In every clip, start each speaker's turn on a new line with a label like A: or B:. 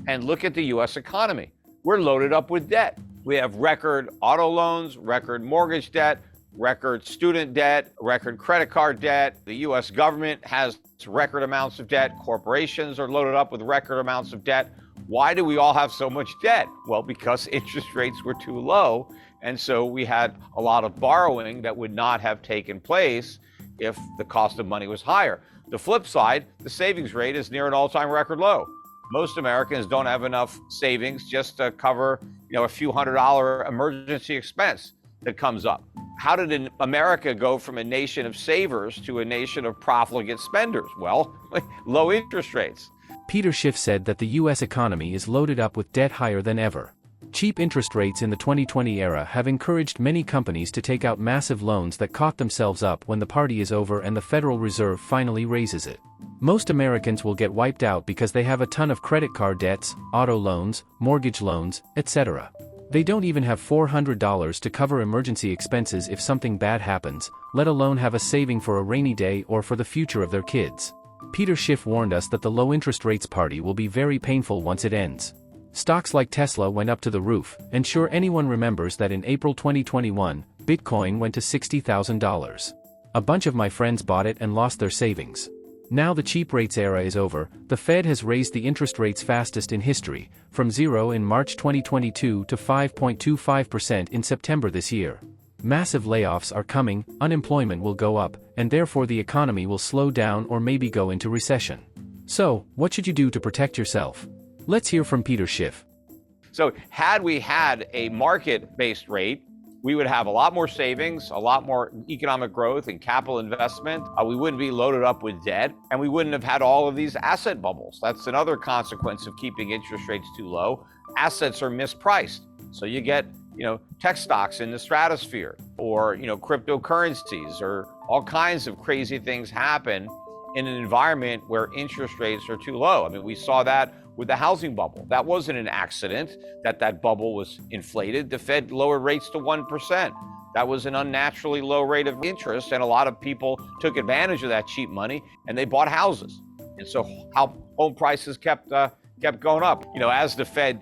A: And look at the US economy. We're loaded up with debt. We have record auto loans, record mortgage debt, record student debt, record credit card debt. The US government has record amounts of debt. Corporations are loaded up with record amounts of debt. Why do we all have so much debt? Well, because interest rates were too low. And so we had a lot of borrowing that would not have taken place if the cost of money was higher. The flip side, the savings rate is near an all-time record low. Most Americans don't have enough savings just to cover, a few $100 emergency expense that comes up. How did America go from a nation of savers to a nation of profligate spenders? Well, low interest rates.
B: Peter Schiff said that the U.S. economy is loaded up with debt higher than ever. Cheap interest rates in the 2020 era have encouraged many companies to take out massive loans that caught themselves up when the party is over and the Federal Reserve finally raises it. Most Americans will get wiped out because they have a ton of credit card debts, auto loans, mortgage loans, etc. They don't even have $400 to cover emergency expenses if something bad happens, let alone have a saving for a rainy day or for the future of their kids. Peter Schiff warned us that the low interest rates party will be very painful once it ends. Stocks like Tesla went up to the roof, and sure anyone remembers that in April 2021, Bitcoin went to $60,000. A bunch of my friends bought it and lost their savings. Now the cheap rates era is over, the Fed has raised the interest rates fastest in history, from 0 in March 2022 to 5.25% in September this year. Massive layoffs are coming, unemployment will go up, and therefore the economy will slow down or maybe go into recession. So, what should you do to protect yourself? Let's hear from Peter Schiff.
A: So had we had a market-based rate, we would have a lot more savings, a lot more economic growth and capital investment. We wouldn't be loaded up with debt, and we wouldn't have had all of these asset bubbles. That's another consequence of keeping interest rates too low. Assets are mispriced. So you get, tech stocks in the stratosphere, or, cryptocurrencies, or all kinds of crazy things happen in an environment where interest rates are too low. I mean, we saw that with the housing bubble. That wasn't an accident that bubble was inflated. The Fed lowered rates to 1%. That was an unnaturally low rate of interest, and a lot of people took advantage of that cheap money and they bought houses. And so home prices kept going up. As the Fed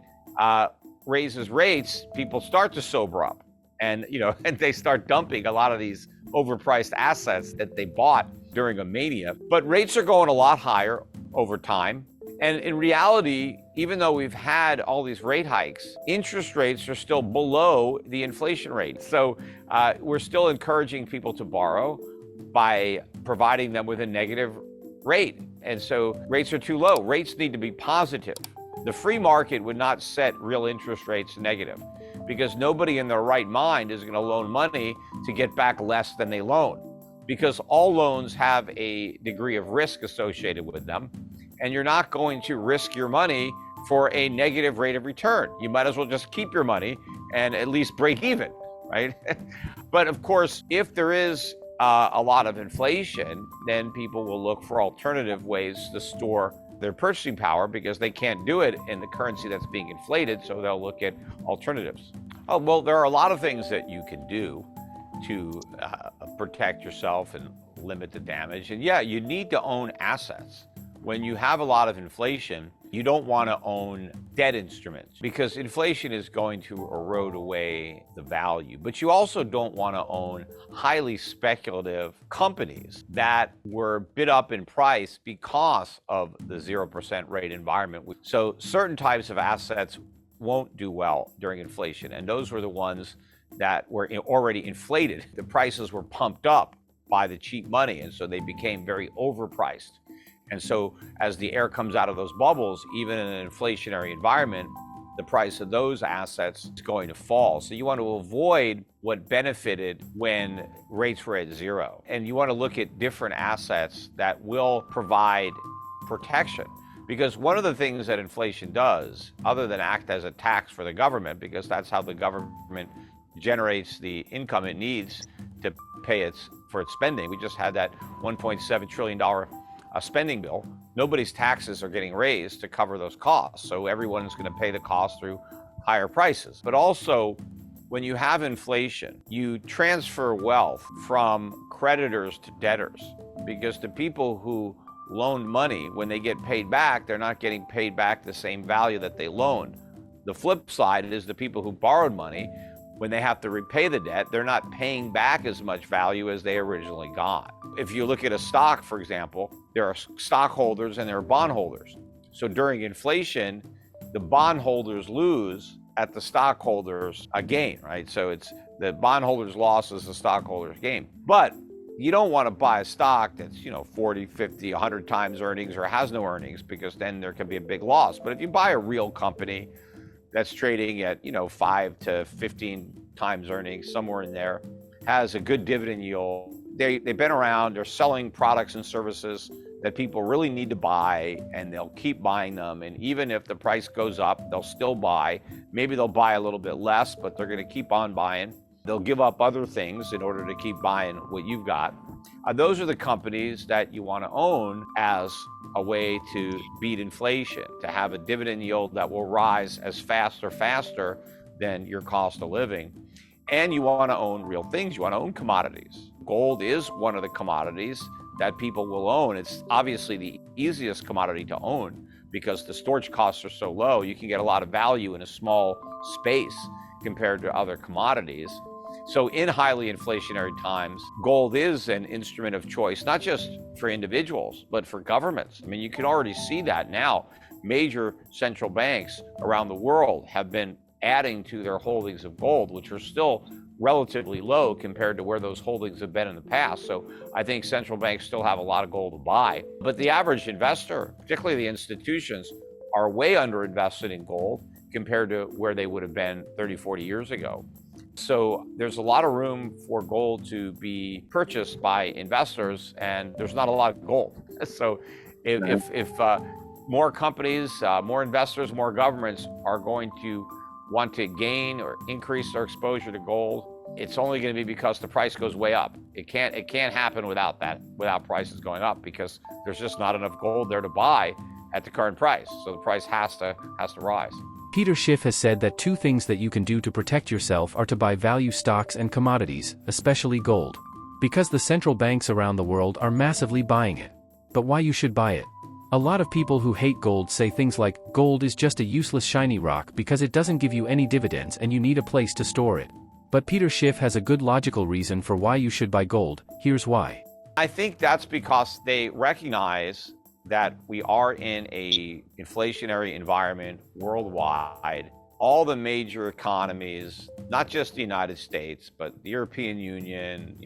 A: raises rates, people start to sober up, and and they start dumping a lot of these overpriced assets that they bought during a mania. But rates are going a lot higher over time. And in reality, even though we've had all these rate hikes, interest rates are still below the inflation rate. So we're still encouraging people to borrow by providing them with a negative rate. And so rates are too low. Rates need to be positive. The free market would not set real interest rates negative, because nobody in their right mind is going to loan money to get back less than they loan, because all loans have a degree of risk associated with them. And you're not going to risk your money for a negative rate of return. You might as well just keep your money and at least break even, right? But of course, if there is a lot of inflation, then people will look for alternative ways to store their purchasing power, because they can't do it in the currency that's being inflated, so they'll look at alternatives. Oh, well, there are a lot of things that you can do to protect yourself and limit the damage. And yeah, you need to own assets. When you have a lot of inflation, you don't want to own debt instruments, because inflation is going to erode away the value. But you also don't want to own highly speculative companies that were bid up in price because of the 0% rate environment. So certain types of assets won't do well during inflation, and those were the ones that were already inflated. The prices were pumped up by the cheap money, and so they became very overpriced. And so as the air comes out of those bubbles, even in an inflationary environment, the price of those assets is going to fall. So you want to avoid what benefited when rates were at zero. And you want to look at different assets that will provide protection. Because one of the things that inflation does, other than act as a tax for the government, because that's how the government generates the income it needs to pay for its spending. We just had that $1.7 trillion spending bill. Nobody's taxes are getting raised to cover those costs. So everyone's going to pay the cost through higher prices. But also, when you have inflation, you transfer wealth from creditors to debtors, because the people who loaned money, when they get paid back, they're not getting paid back the same value that they loaned. The flip side is the people who borrowed money, when they have to repay the debt, they're not paying back as much value as they originally got. If you look at a stock, for example, there are stockholders and there are bondholders. So during inflation, the bondholders lose at the stockholders gain, right? So it's the bondholders' loss is the stockholders' gain. But you don't want to buy a stock that's, 40, 50, 100 times earnings or has no earnings, because then there can be a big loss. But if you buy a real company that's trading at, 5 to 15 times earnings, somewhere in there, has a good dividend yield, they've been around, they're selling products and services that people really need to buy, and they'll keep buying them. And even if the price goes up, they'll still buy. Maybe they'll buy a little bit less, but they're going to keep on buying. They'll give up other things in order to keep buying what you've got. Those are the companies that you want to own as a way to beat inflation, to have a dividend yield that will rise as fast or faster than your cost of living. And you want to own real things. You want to own commodities. Gold is one of the commodities that people will own. It's obviously the easiest commodity to own because the storage costs are so low. You can get a lot of value in a small space compared to other commodities. So in highly inflationary times, gold is an instrument of choice, not just for individuals, but for governments. I mean, you can already see that now. Major central banks around the world have been adding to their holdings of gold, which are still relatively low compared to where those holdings have been in the past. So I think central banks still have a lot of gold to buy. But the average investor, particularly the institutions, are way underinvested in gold compared to where they would have been 30, 40 years ago. So there's a lot of room for gold to be purchased by investors, and there's not a lot of gold. So if more companies, more investors, more governments are going to want to gain or increase their exposure to gold, it's only going to be because the price goes way up. It can't happen without prices going up, because there's just not enough gold there to buy at the current price. So the price has to rise.
B: Peter Schiff has said that two things that you can do to protect yourself are to buy value stocks and commodities, especially gold. Because the central banks around the world are massively buying it. But why you should buy it? A lot of people who hate gold say things like, gold is just a useless shiny rock because it doesn't give you any dividends and you need a place to store it. But Peter Schiff has a good logical reason for why you should buy gold. Here's why.
A: I think that's because they recognize that we are in a inflationary environment worldwide. All the major economies, not just the United States, but the European Union,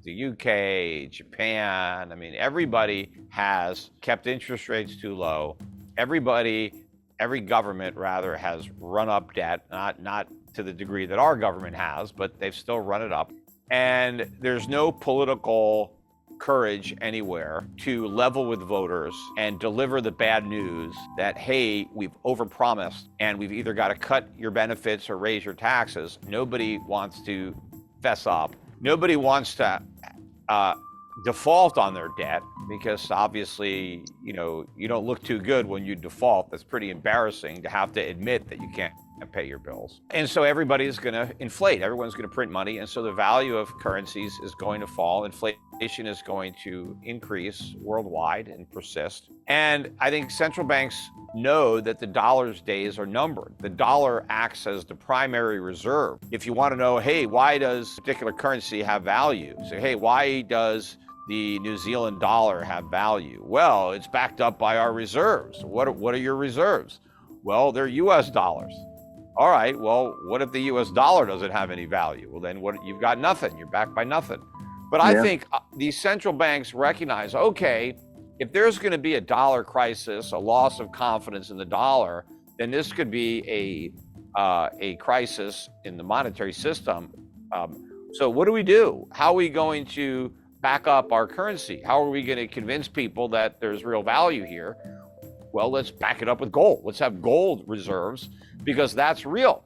A: the UK, Japan, everybody has kept interest rates too low. Every government rather has run up debt, not to the degree that our government has, but they've still run it up. And there's no political courage anywhere to level with voters and deliver the bad news that, hey, we've overpromised and we've either got to cut your benefits or raise your taxes. Nobody wants to fess up. Nobody wants to default on their debt, because obviously, you don't look too good when you default. That's pretty embarrassing to have to admit that you can't pay your bills. And so everybody's going to inflate. Everyone's going to print money. And so the value of currencies is going to fall. Inflation is going to increase worldwide and persist. And I think central banks know that the dollar's days are numbered. The dollar acts as the primary reserve. If you want to know, hey, why does a particular currency have value? So, hey, why does the New Zealand dollar have value? Well, it's backed up by our reserves. What are your reserves? Well, they're US dollars. All right, well, what if the US dollar doesn't have any value? Well, then you've got nothing. You're backed by nothing. But I think these central banks recognize, okay, if there's going to be a dollar crisis, a loss of confidence in the dollar, then this could be a crisis in the monetary system. So what do? How are we going to back up our currency? How are we going to convince people that there's real value here? Well, let's back it up with gold. Let's have gold reserves, because that's real.